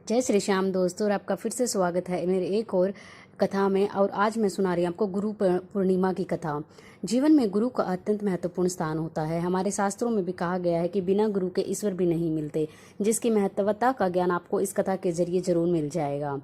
जय श्री श्याम दोस्तों, और आपका फिर से स्वागत है मेरे एक और कथा में। और आज मैं सुना रही हूँ आपको गुरु पूर्णिमा की कथा। जीवन में गुरु का अत्यंत महत्वपूर्ण स्थान होता है। हमारे शास्त्रों में भी कहा गया है कि बिना गुरु के ईश्वर भी नहीं मिलते, जिसकी महत्वता का ज्ञान आपको इस कथा के जरिए जरूर मिल जाएगा।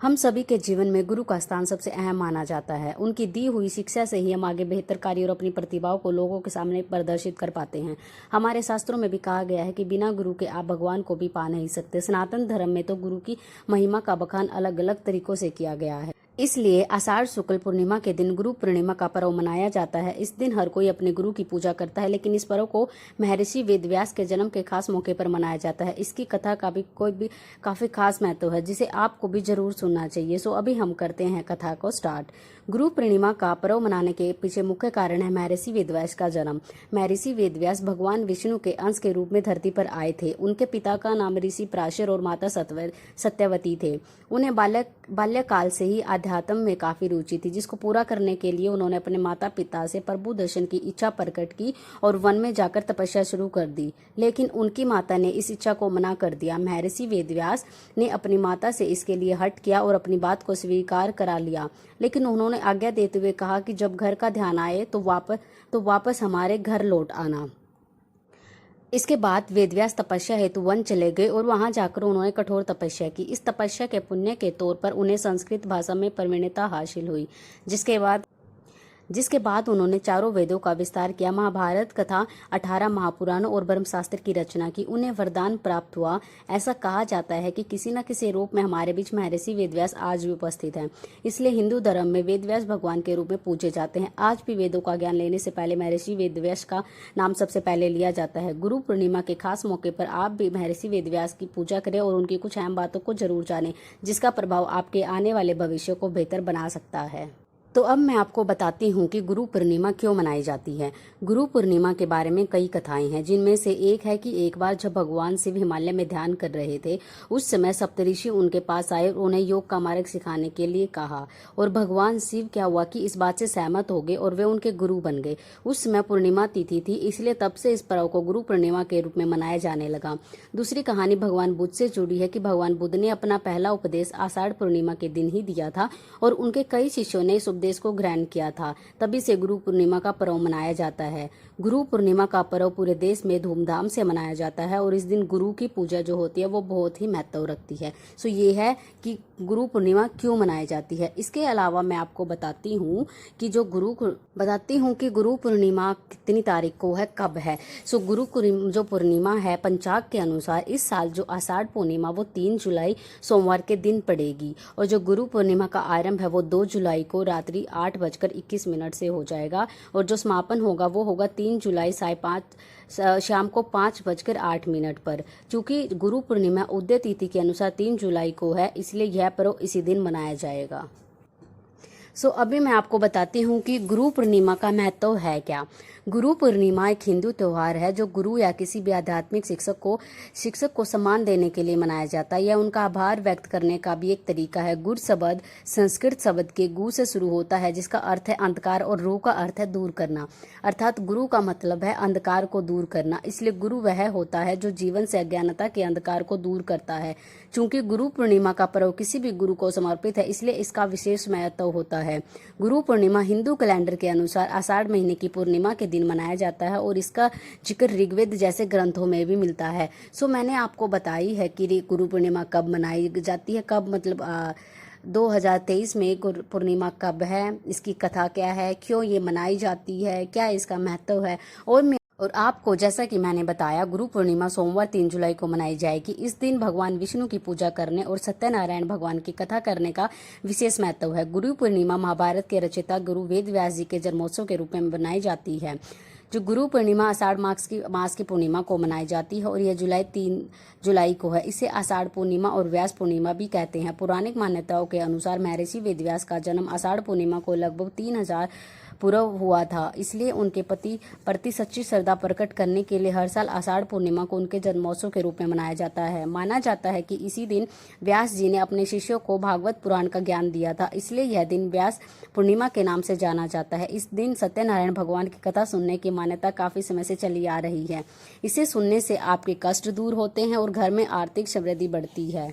हम सभी के जीवन में गुरु का स्थान सबसे अहम माना जाता है। उनकी दी हुई शिक्षा से ही हम आगे बेहतर कार्य और अपनी प्रतिभाओं को लोगों के सामने प्रदर्शित कर पाते हैं। हमारे शास्त्रों में भी कहा गया है कि बिना गुरु के आप भगवान को भी पा नहीं सकते। सनातन धर्म में तो गुरु की महिमा का बखान अलग अलग तरीकों से किया गया है। इसलिए आषाढ़ शुक्ल पूर्णिमा के दिन गुरु पूर्णिमा का पर्व मनाया जाता है। इस दिन हर कोई अपने गुरु की पूजा करता है, लेकिन इस पर्व को महर्षि वेदव्यास के जन्म के खास मौके पर मनाया जाता है। इसकी कथा का भी काफी खास महत्व है, जिसे आपको भी जरूर सुनना चाहिए। सो अभी हम करते हैं कथा को स्टार्ट। गुरु पूर्णिमा का पर्व मनाने के पीछे मुख्य कारण है महर्षि वेदव्यास का जन्म। महर्षि वेदव्यास भगवान विष्णु के अंश के रूप में धरती पर आए थे। उनके पिता का नाम ऋषि पराशर और माता सत्यवती थे। उन्हें बाल्यकाल से ही अध्यात्म में काफी रुचि थी, जिसको पूरा करने के लिए उन्होंने अपने माता पिता से प्रभु दर्शन की इच्छा प्रकट की और वन में जाकर तपस्या शुरू कर दी। लेकिन उनकी माता ने इस इच्छा को मना कर दिया। महर्षि वेदव्यास ने अपनी माता से इसके लिए हट किया और अपनी बात को स्वीकार करा लिया, लेकिन उन्होंने आज्ञा देते हुए कहा कि जब घर का ध्यान आए तो वापस हमारे घर लौट आना। इसके बाद वेदव्यास तपस्या हेतु वन चले गए और वहां जाकर उन्होंने कठोर तपस्या की। इस तपस्या के पुण्य के तौर पर उन्हें संस्कृत भाषा में प्रवीणता हासिल हुई, जिसके बाद उन्होंने चारों वेदों का विस्तार किया, महाभारत कथा, 18 महापुराणों और ब्रह्मशास्त्र की रचना की। उन्हें वरदान प्राप्त हुआ। ऐसा कहा जाता है कि किसी न किसी रूप में हमारे बीच महर्षि वेदव्यास आज भी उपस्थित हैं। इसलिए हिंदू धर्म में वेदव्यास भगवान के रूप में पूजे जाते हैं। आज भी वेदों का ज्ञान लेने से पहले महर्षि वेदव्यास का नाम सबसे पहले लिया जाता है। गुरु पूर्णिमा के खास मौके पर आप भी महर्षि वेदव्यास की पूजा करें और उनकी कुछ अहम बातों को जरूर जानें, जिसका प्रभाव आपके आने वाले भविष्य को बेहतर बना सकता है। तो अब मैं आपको बताती हूँ कि गुरु पूर्णिमा क्यों मनाई जाती है। गुरु पूर्णिमा के बारे में कई कथाएं हैं, जिनमें से एक है कि एक बार जब भगवान शिव हिमालय में ध्यान कर रहे थे, उस समय सप्तऋषि उनके पास आए और उन्हें योग का मार्ग सिखाने के लिए कहा, और भगवान शिव क्या हुआ कि इस बात से सहमत हो गए और वे उनके गुरु बन गए। उस समय पूर्णिमा तिथि थी, इसलिए तब से इस पर्व को गुरु पूर्णिमा के रूप में मनाया जाने लगा। दूसरी कहानी भगवान बुद्ध से जुड़ी है कि भगवान बुद्ध ने अपना पहला उपदेश आषाढ़ पूर्णिमा के दिन ही दिया था और उनके कई शिष्यों ने इस उपदेश को ग्रहण किया था। तभी से गुरु पूर्णिमा का पर्व मनाया जाता है। गुरु पूर्णिमा का पर्व पूरे देश में धूमधाम से मनाया जाता है और इस दिन गुरु की पूजा जो होती है वो बहुत ही महत्व रखती है। सो ये है कि गुरु पूर्णिमा क्यों मनाई जाती है। इसके अलावा मैं आपको बताती हूँ कि गुरु पूर्णिमा कितनी तारीख को है, कब है। सो जो पूर्णिमा है पंचांग के अनुसार इस साल जो आषाढ़ पूर्णिमा वो 3 जुलाई सोमवार के दिन पड़ेगी, और जो गुरु पूर्णिमा का आरंभ है वो 2 जुलाई को रात्रि 8:21 से हो जाएगा, और जो समापन होगा वो होगा 3 जुलाई शाम को 5:08 पर। चूंकि गुरु पूर्णिमा उदय तिथि के अनुसार 3 जुलाई को है, इसलिए यह पर्व इसी दिन मनाया जाएगा। अभी मैं आपको बताती हूँ कि गुरु पूर्णिमा का महत्व है क्या। गुरु पूर्णिमा एक हिंदू त्योहार है जो गुरु या किसी भी आध्यात्मिक शिक्षक को सम्मान देने के लिए मनाया जाता है। यह उनका आभार व्यक्त करने का भी एक तरीका है। गुरु शब्द संस्कृत शब्द के गु से शुरू होता है, जिसका अर्थ है अंधकार, और रू का अर्थ है दूर करना। अर्थात गुरु का मतलब है अंधकार को दूर करना। इसलिए गुरु वह होता है जो जीवन से अज्ञानता के अंधकार को दूर करता है। चूंकि गुरु पूर्णिमा का पर्व किसी भी गुरु को समर्पित है, इसलिए इसका विशेष महत्व होता है। गुरु पूर्णिमा हिंदू कैलेंडर के अनुसार आषाढ़ महीने की पूर्णिमा के दिन मनाया जाता है और इसका जिक्र ऋग्वेद जैसे ग्रंथों में भी मिलता है। मैंने आपको बताई है कि गुरु पूर्णिमा कब मनाई जाती है, कब मतलब 2023 में गुरु पूर्णिमा कब है, इसकी कथा क्या है, क्यों ये मनाई जाती है, क्या इसका महत्व है। और आपको जैसा कि मैंने बताया, गुरु पूर्णिमा सोमवार 3 जुलाई को मनाई जाएगी। इस दिन भगवान विष्णु की पूजा करने और सत्यनारायण भगवान की कथा करने का विशेष महत्व है। गुरु पूर्णिमा महाभारत के रचयिता गुरु वेदव्यास जी के जन्मोत्सव के रूप में मनाई जाती है। जो गुरु पूर्णिमा आषाढ़ मास की पूर्णिमा को मनाई जाती है और यह 3 जुलाई को है। इसे आषाढ़ पूर्णिमा और व्यास पूर्णिमा भी कहते हैं। पौराणिक मान्यताओं के अनुसार महर्षि वेदव्यास का जन्म आषाढ़ पूर्णिमा को लगभग 3000 पूर्व हुआ था। इसलिए उनके प्रति सच्ची श्रद्धा प्रकट करने के लिए हर साल आषाढ़ पूर्णिमा को उनके जन्मोत्सव के रूप में मनाया जाता है। माना जाता है कि इसी दिन व्यास जी ने अपने शिष्यों को भागवत पुराण का ज्ञान दिया था, इसलिए यह दिन व्यास पूर्णिमा के नाम से जाना जाता है। इस दिन सत्यनारायण भगवान की कथा सुनने की मान्यता काफी समय से चली आ रही है। इसे सुनने से आपके कष्ट दूर होते हैं और घर में आर्थिक समृद्धि बढ़ती है।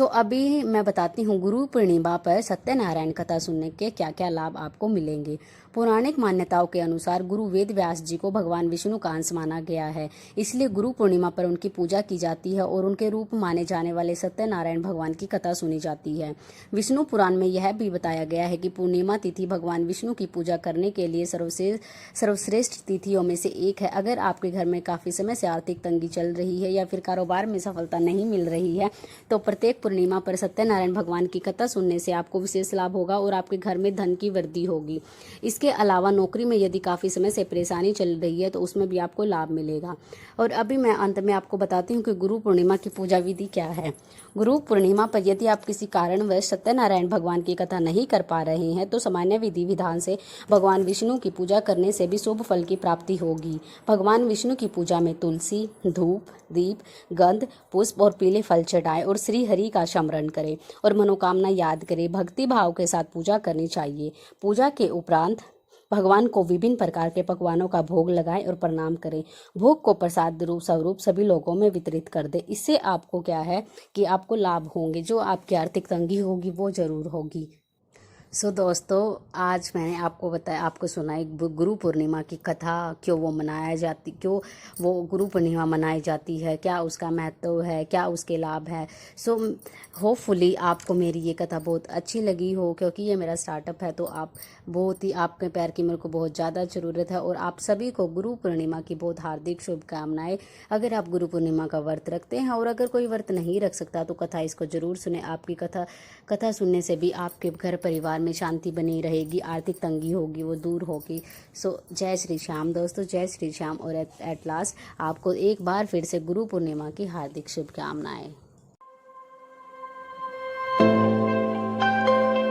अभी मैं बताती हूँ गुरु पूर्णिमा पर सत्यनारायण कथा सुनने के क्या क्या लाभ आपको मिलेंगे। पौराणिक मान्यताओं के अनुसार गुरु वेद व्यास जी को भगवान विष्णु का अंश माना गया है, इसलिए गुरु पूर्णिमा पर उनकी पूजा की जाती है और उनके रूप माने जाने वाले सत्यनारायण भगवान की कथा सुनी जाती है। विष्णु पुराण में यह भी बताया गया है कि पूर्णिमा तिथि भगवान विष्णु की पूजा करने के लिए सर्वश्रेष्ठ तिथियों में से एक है। अगर आपके घर में काफ़ी समय से आर्थिक तंगी चल रही है या फिर कारोबार में सफलता नहीं मिल रही है, तो प्रत्येक पूर्णिमा पर सत्यनारायण भगवान की कथा सुनने से आपको विशेष लाभ होगा और आपके घर में धन की वृद्धि होगी। इसके अलावा नौकरी में यदि काफ़ी समय से परेशानी चल रही है तो उसमें भी आपको लाभ मिलेगा। और अभी मैं अंत में आपको बताती हूँ कि गुरु पूर्णिमा की पूजा विधि क्या है। गुरु पूर्णिमा पर यदि आप किसी कारणवश सत्यनारायण भगवान की कथा नहीं कर पा रहे हैं तो सामान्य विधि विधान से भगवान विष्णु की पूजा करने से भी शुभ फल की प्राप्ति होगी। भगवान विष्णु की पूजा में तुलसी, धूप, दीप, गंध, पुष्प और पीले फल चढ़ाएं और श्री हरि का स्मरण करें और मनोकामना याद करें। भक्ति भाव के साथ पूजा करनी चाहिए। पूजा के उपरांत भगवान को विभिन्न प्रकार के पकवानों का भोग लगाएं और प्रणाम करें। भोग को प्रसाद रूप स्वरूप सभी लोगों में वितरित कर दें। इससे आपको क्या है कि आपको लाभ होंगे, जो आपकी आर्थिक तंगी होगी वो जरूर होगी। दोस्तों, आज मैंने आपको सुनाई गुरु पूर्णिमा की कथा, क्यों वो गुरु पूर्णिमा मनाई जाती है, क्या उसका महत्व है, क्या उसके लाभ है। होपफुली आपको मेरी ये कथा बहुत अच्छी लगी हो, क्योंकि ये मेरा स्टार्टअप है तो आपके पैर की मेरे को बहुत ज़्यादा ज़रूरत है। और आप सभी को गुरु पूर्णिमा की बहुत हार्दिक शुभकामनाएं। अगर आप गुरु पूर्णिमा का व्रत रखते हैं और अगर कोई व्रत नहीं रख सकता तो कथा इसको ज़रूर सुने। आपकी कथा सुनने से भी आपके घर परिवार में शांति बनी रहेगी, आर्थिक तंगी होगी वो दूर होगी। जय श्री श्याम दोस्तों, जय श्री श्याम। और एट लास्ट आपको एक बार फिर से गुरु पूर्णिमा की हार्दिक शुभकामनाएं।